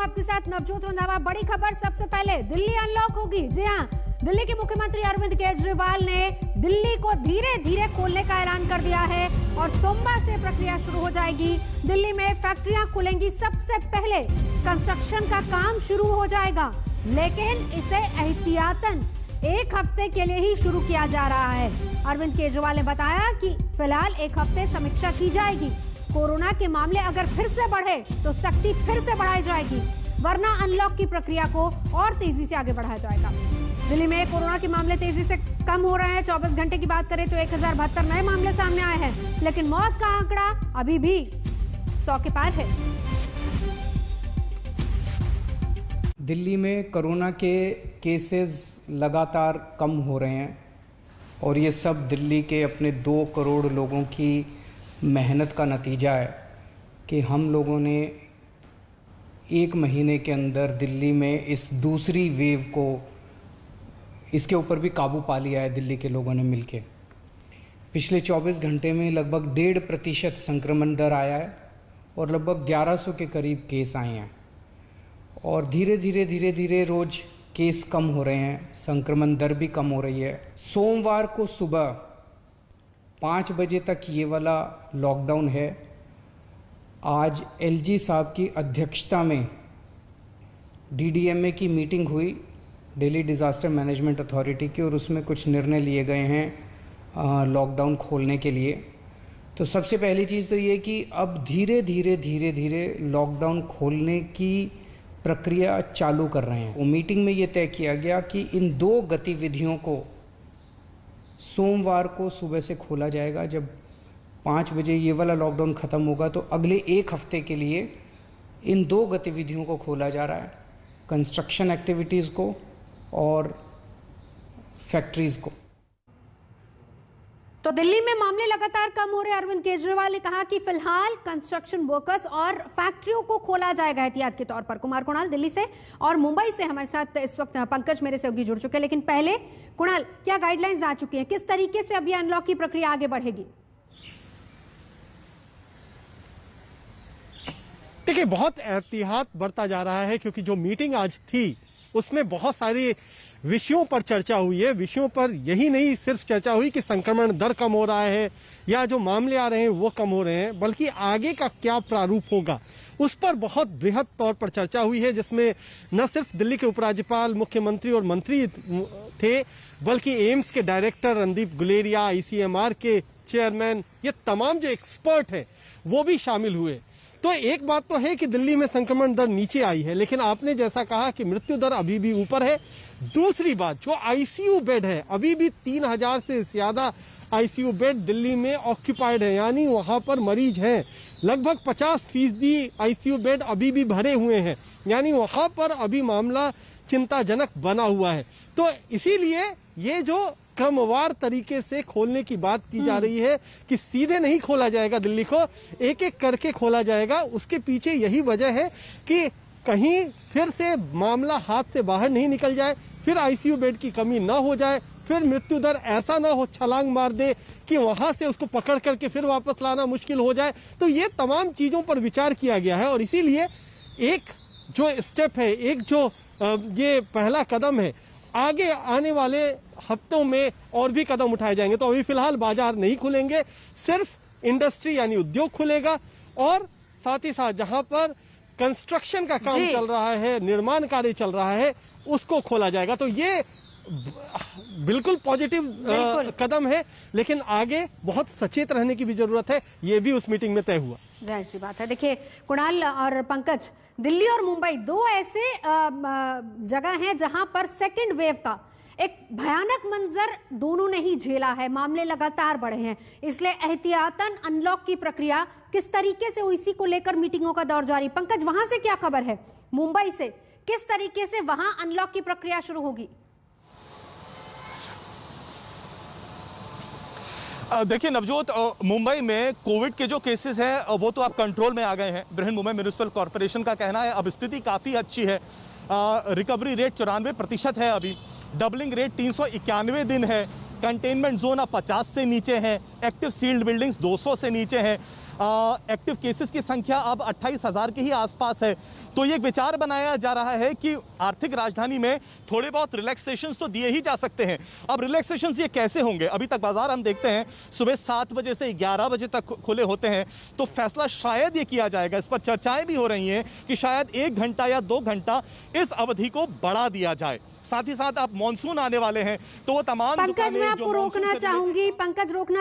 हूँ आपके साथ नवजोत रंधावा। बड़ी खबर सबसे पहले, दिल्ली अनलॉक होगी। जी हाँ, दिल्ली के मुख्यमंत्री अरविंद केजरीवाल ने दिल्ली को धीरे धीरे खोलने का ऐलान कर दिया है और सोमवार से प्रक्रिया शुरू हो जाएगी। दिल्ली में फैक्ट्रियां खुलेंगी। सबसे पहले कंस्ट्रक्शन का काम शुरू हो जाएगा, लेकिन इसे एहतियातन एक हफ्ते के लिए ही शुरू किया जा रहा है। अरविंद केजरीवाल ने बताया कि फिलहाल एक हफ्ते समीक्षा की जाएगी। कोरोना के मामले अगर फिर से बढ़े तो सख्ती फिर से बढ़ाई जाएगी, वरना अनलॉक की प्रक्रिया को और तेजी से आगे बढ़ाया जाएगा। दिल्ली में कोरोना के मामले तेजी से कम हो रहे हैं। 24 घंटे की बात करें तो 1072 नए मामले सामने आए हैं, लेकिन मौत का आंकड़ा अभी भी 100 के पार है। दिल्ली में कोरोना के केसेस लगातार कम हो रहे हैं और ये सब दिल्ली के अपने 2 करोड़ लोगों की मेहनत का नतीजा है कि हम लोगों ने 1 महीने के अंदर दिल्ली में इस दूसरी वेव को, इसके ऊपर भी काबू पा लिया है दिल्ली के लोगों ने मिलके। पिछले 24 घंटे में लगभग 1.5% संक्रमण दर आया है और लगभग 1100 के करीब केस आए हैं और धीरे धीरे रोज केस कम हो रहे हैं, संक्रमण दर भी कम हो रही है। सोमवार को सुबह 5 बजे तक ये वाला लॉकडाउन है। आज एलजी साहब की अध्यक्षता में डीडीएमए की मीटिंग हुई, दिल्ली डिज़ास्टर मैनेजमेंट अथॉरिटी की, और उसमें कुछ निर्णय लिए गए हैं लॉकडाउन खोलने के लिए। तो सबसे पहली चीज़ तो ये कि अब धीरे धीरे लॉकडाउन खोलने की प्रक्रिया चालू कर रहे हैं। वो मीटिंग में ये तय किया गया कि इन 2 गतिविधियों को सोमवार को सुबह से खोला जाएगा। जब 5 बजे ये वाला लॉकडाउन ख़त्म होगा तो अगले 1 हफ्ते के लिए इन 2 गतिविधियों को खोला जा रहा है, कंस्ट्रक्शन एक्टिविटीज़ को और फैक्ट्रीज़ को। तो दिल्ली में मामले लगातार कम हो रहे हैं। अरविंद केजरीवाल ने कहा कि फिलहाल कंस्ट्रक्शन वर्कर्स और फैक्ट्रियों को खोला जाएगा एहतियात के तौर पर। कुमार कुणाल दिल्ली से और मुंबई से हमारे साथ इस वक्त पंकज मेरे सहयोगी जुड़ चुके हैं, लेकिन पहले कुणाल, क्या गाइडलाइंस आ चुकी हैं? किस तरीके से अभी अनलॉक की प्रक्रिया आगे बढ़ेगी? देखिए, बहुत एहतियात बरता जा रहा है क्योंकि जो मीटिंग आज थी उसमें बहुत सारी विषयों पर चर्चा हुई है। विषयों पर यही नहीं सिर्फ चर्चा हुई कि संक्रमण दर कम हो रहा है या जो मामले आ रहे हैं वो कम हो रहे हैं, बल्कि आगे का क्या प्रारूप होगा उस पर बहुत बृहद तौर पर चर्चा हुई है, जिसमें न सिर्फ दिल्ली के उपराज्यपाल, मुख्यमंत्री और मंत्री थे, बल्कि एम्स के डायरेक्टर रणदीप गुलेरिया, आईसीएमआर के चेयरमैन, ये तमाम जो एक्सपर्ट हैं वो भी शामिल हुए। तो एक बात तो है कि दिल्ली में संक्रमण दर नीचे आई है, लेकिन आपने जैसा कहा कि मृत्यु दर अभी भी ऊपर है। दूसरी बात, जो आईसीयू बेड है, अभी भी 3000 से ज्यादा आईसीयू बेड दिल्ली में ऑक्यूपाइड है, यानी वहां पर मरीज हैं। लगभग 50% आईसीयू बेड अभी भी भरे हुए हैं, यानी वहां पर अभी मामला चिंताजनक बना हुआ है। तो इसीलिए ये जो क्रमवार तरीके से खोलने की बात की जा रही है कि सीधे नहीं खोला जाएगा दिल्ली को, एक एक करके खोला जाएगा, उसके पीछे यही वजह है कि कहीं फिर से मामला हाथ से बाहर नहीं निकल जाए, फिर आईसीयू बेड की कमी ना हो जाए, फिर मृत्यु दर ऐसा ना हो, छलांग मार दे कि वहां से उसको पकड़ करके फिर वापस लाना मुश्किल हो जाए। तो ये तमाम चीजों पर विचार किया गया है और इसीलिए एक जो स्टेप है, एक जो ये पहला कदम है, आगे आने वाले हफ्तों में और भी कदम उठाए जाएंगे। तो अभी फिलहाल बाजार नहीं खुलेंगे, सिर्फ इंडस्ट्री यानी उद्योग खुलेगा और साथ ही साथ जहां पर कंस्ट्रक्शन का काम चल रहा है, निर्माण कार्य चल रहा है, उसको खोला जाएगा। तो ये बिल्कुल पॉजिटिव कदम है, लेकिन आगे बहुत सचेत रहने की भी जरूरत है, ये भी उस मीटिंग में तय हुआ। जाहिर सी बात है। देखिए कुणाल और पंकज, दिल्ली और मुंबई 2 ऐसे जगह हैं जहां पर सेकंड वेव का एक भयानक मंजर दोनों ने ही झेला है। मामले लगातार बढ़े हैं, इसलिए एहतियातन अनलॉक की प्रक्रिया किस तरीके से हुई, इसी को लेकर मीटिंगों का दौर जारी। पंकज, वहां से क्या खबर है? मुंबई से किस तरीके से वहां अनलॉक की प्रक्रिया शुरू होगी? देखिए नवजोत, मुंबई में कोविड के जो केसेस हैं वो तो अब कंट्रोल में आ गए हैं। बृहन मुंबई म्युनिसिपल कॉर्पोरेशन का कहना है अब स्थिति काफ़ी अच्छी है। रिकवरी रेट 94% है, अभी डबलिंग रेट 391 दिन है, कंटेनमेंट जोन अब 50 से नीचे है, एक्टिव सील्ड बिल्डिंग्स 200 से नीचे हैं। एक्टिव केसेस की संख्या अब 28,000 के ही आसपास है। तो ये एक विचार बनाया जा रहा है कि आर्थिक राजधानी में थोड़े बहुत रिलैक्सेशंस तो दिए ही जा सकते हैं। अब रिलैक्सेशंस ये कैसे होंगे? अभी तक बाजार हम देखते हैं सुबह 7 बजे से 11 बजे तक खुले होते हैं, तो फैसला शायद ये किया जाएगा। इस पर चर्चाएं भी हो रही हैं कि शायद 1 घंटा या 2 घंटा इस अवधि को बढ़ा दिया जाए। साथ ही साथ अब मॉनसून आने वाले हैं, तो वो तमाम पंकज, मैं आपको रोकना चाहूंगी। पंकज, रोकना